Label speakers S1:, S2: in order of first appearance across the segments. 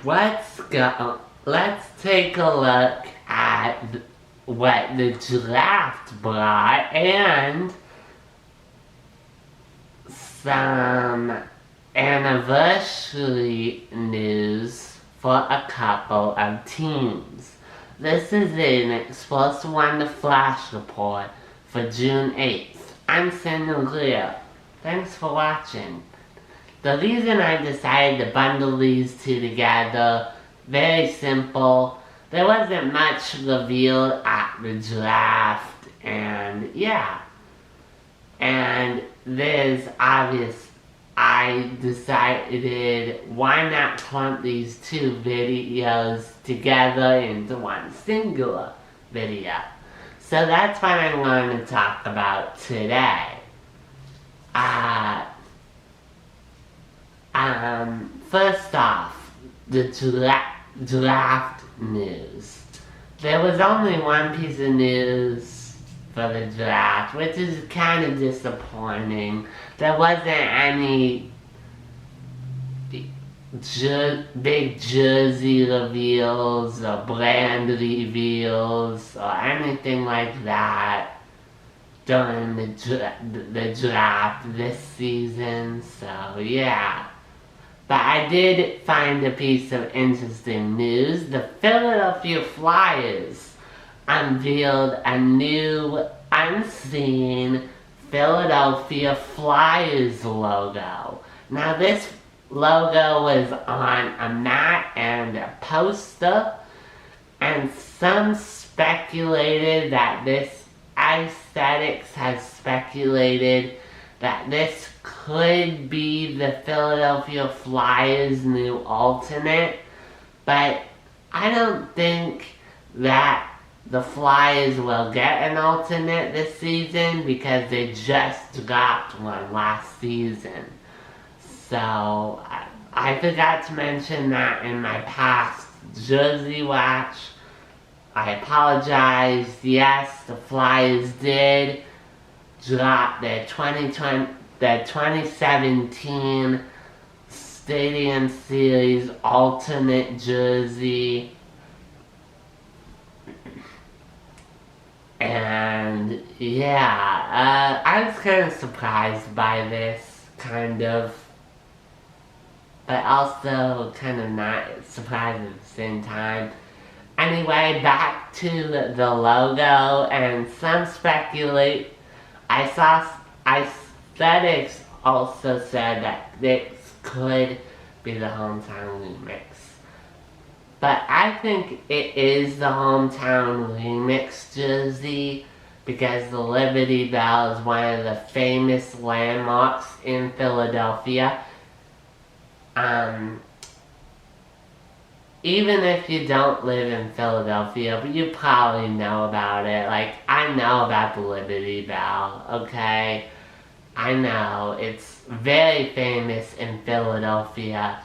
S1: Let's take a look at what the draft brought and some anniversary news for a couple of teams. This is an explosive one, the Flash Report for June 8th. I'm Cindy Leo. Thanks for watching. The reason I decided to bundle these two together, very simple. There wasn't much revealed at the draft, and yeah. And there's obvious, I decided why not clump these two videos together into one singular video. So that's what I'm going to talk about today. First off, the draft news. There was only one piece of news for the draft, which is kind of disappointing. There wasn't any big jersey reveals or brand reveals or anything like that during the draft this season, so yeah. But I did find a piece of interesting news. The Philadelphia Flyers unveiled a new, unseen Philadelphia Flyers logo. Now this logo was on a mat and a poster, and some speculated that Aesthetics has speculated that this could be the Philadelphia Flyers' new alternate, but I don't think that the Flyers will get an alternate this season because they just got one last season. So I forgot to mention that in my past jersey watch. I apologize. Yes, the Flyers did drop their 2017 Stadium Series alternate jersey. And yeah, I was kind of surprised by this, but also kind of not surprised at the same time. Anyway, back to the logo, and some speculate. I saw Aesthetics also said that this could be the hometown remix. But I think it is the hometown remix jersey because the Liberty Bell is one of the famous landmarks in Philadelphia. Even if you don't live in Philadelphia, but you probably know about it. Like, I know about the Liberty Bell, okay? I know, it's very famous in Philadelphia.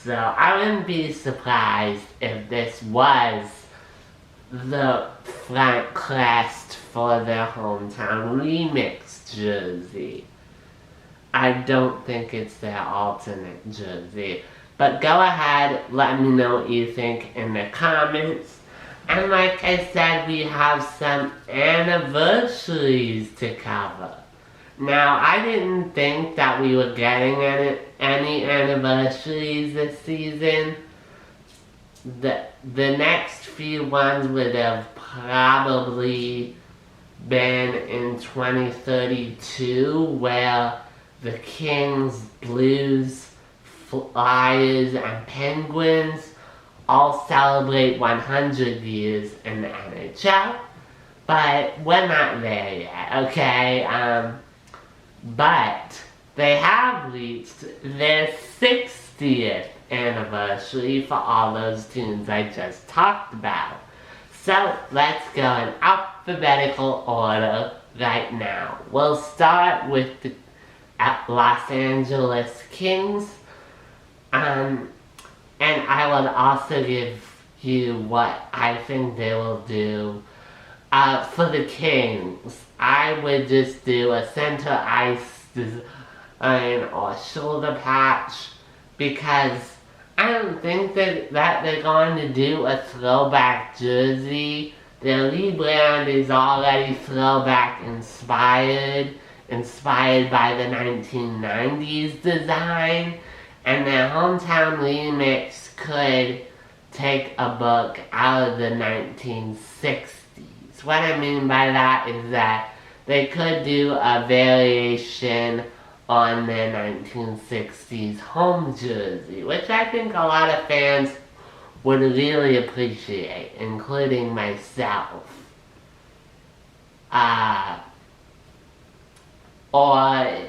S1: So I wouldn't be surprised if this was the front crest for their hometown remix jersey. I don't think it's their alternate jersey. But go ahead, let me know what you think in the comments. And like I said, we have some anniversaries to cover. Now, I didn't think that we were getting any anniversaries this season. The next few ones would have probably been in 2032, where the Kings, Blues, Flyers, and Penguins all celebrate 100 years in the NHL, but we're not there yet, okay? But they have reached their 60th anniversary for all those tunes I just talked about. So let's go in alphabetical order right now. We'll start with the Los Angeles Kings. And I will also give you what I think they will do. For the Kings, I would just do a center ice design or shoulder patch because I don't think that they're going to do a throwback jersey. Their rebrand is already throwback inspired by the 1990s design, and their hometown remix could take a book out of the 1960s. What I mean by that is that they could do a variation on their 1960s home jersey, which I think a lot of fans would really appreciate, including myself. Or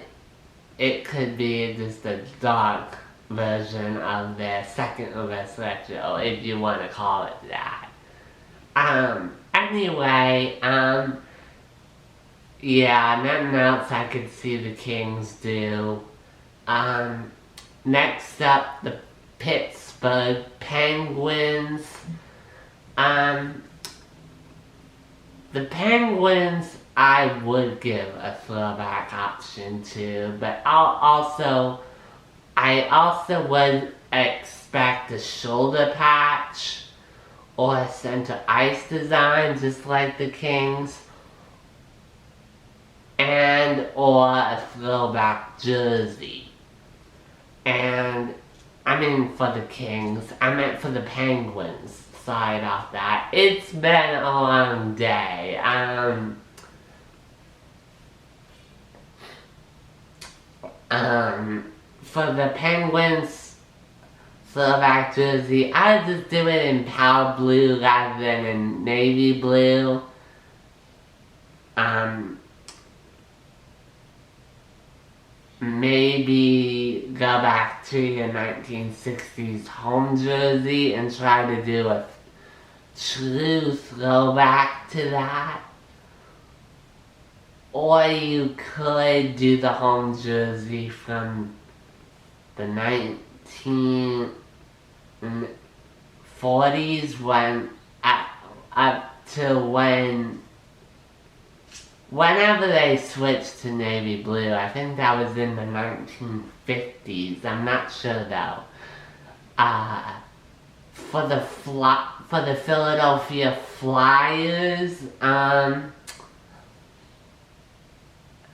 S1: it could be just a dark version of their second best retro, if you want to call it that. Anyway, yeah, nothing else I could see the Kings do. Next up, the Pittsburgh Penguins. The Penguins I would give a throwback option to, but I also would expect a shoulder patch or a center ice design, just like the Kings, and or a throwback jersey. And I mean for the Kings, I meant for the Penguins side off that. It's been a long day. For the Penguins throwback jersey, I would just do it in powder blue rather than in navy blue. Maybe go back to your 1960s home jersey and try to do a true throwback to that. Or you could do the home jersey from the 1940s when up to whenever they switched to navy blue. I think that was in the 1950s. I'm not sure though. For the Philadelphia Flyers,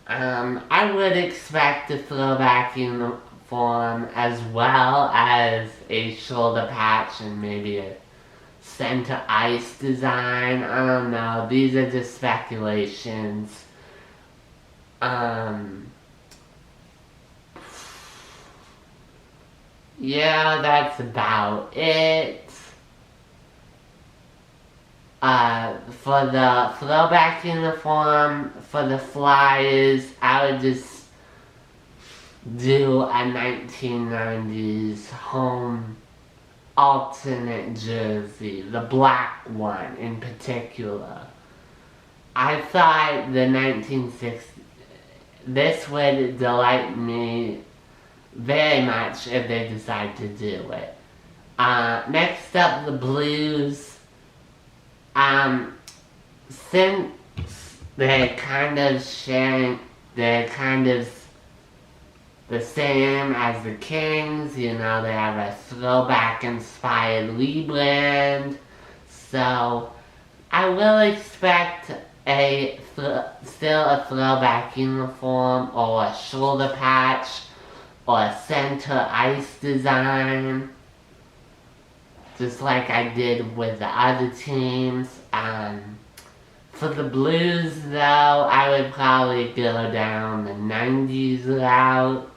S1: I would expect a throwback uniform as well as a shoulder patch and maybe a center ice design. I don't know. These are just speculations. Yeah, that's about it. For the throwback uniform for the Flyers, I would just do a 1990s home alternate jersey, the black one in particular. I thought the 1960s, this would delight me very much if they decide to do it. Next up, the Blues. Since they're kind of the same as the Kings, you know, they have a throwback inspired rebrand, so I will expect still a throwback uniform or a shoulder patch or a center ice design, just like I did with the other teams. For the Blues though, I would probably go down the 90s route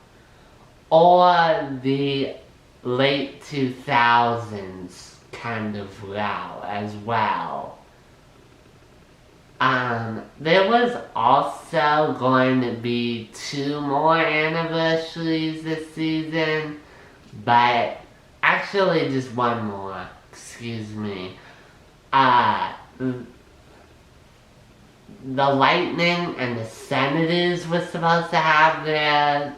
S1: or the late 2000s kind of route as well. There was also going to be 2 more anniversaries this season, but actually just 1 more, excuse me. The Lightning and the Senators were supposed to have their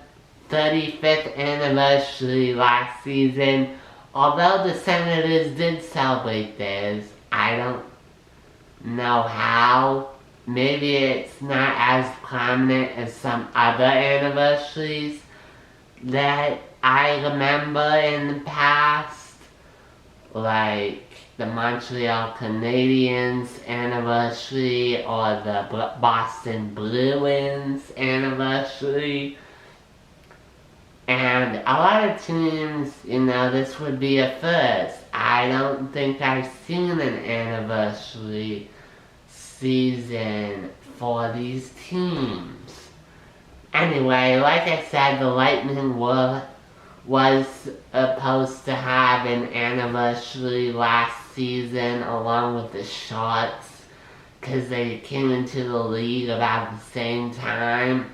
S1: 35th anniversary last season. Although the Senators did celebrate theirs, I don't know how. Maybe it's not as prominent as some other anniversaries that I remember in the past, like the Montreal Canadiens anniversary or the Boston Bruins anniversary. And a lot of teams, this would be a first. I don't think I've seen an anniversary season for these teams. Anyway, like I said, the Lightning was supposed to have an anniversary last season along with the Sharks because they came into the league about the same time.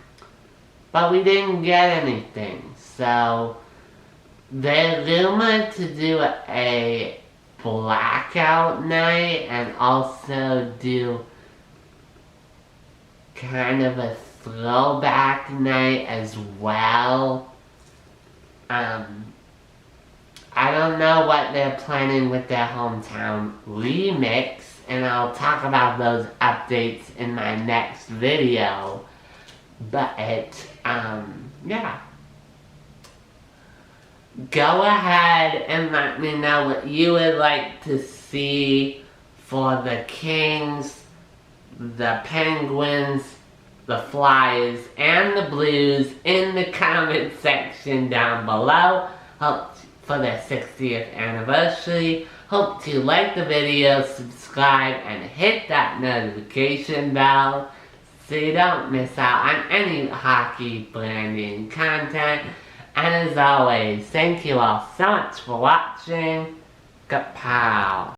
S1: But we didn't get anything. So they're rumored to do a blackout night and also do kind of a throwback night as well. I don't know what they're planning with their hometown remix, and I'll talk about those updates in my next video. But yeah. Go ahead and let me know what you would like to see for the Kings, the Penguins, the Flyers, and the Blues in the comment section down below. Hope for their 60th anniversary. Hope to like the video, subscribe, and hit that notification bell so you don't miss out on any hockey branding content. And as always, thank you all so much for watching. Kapow!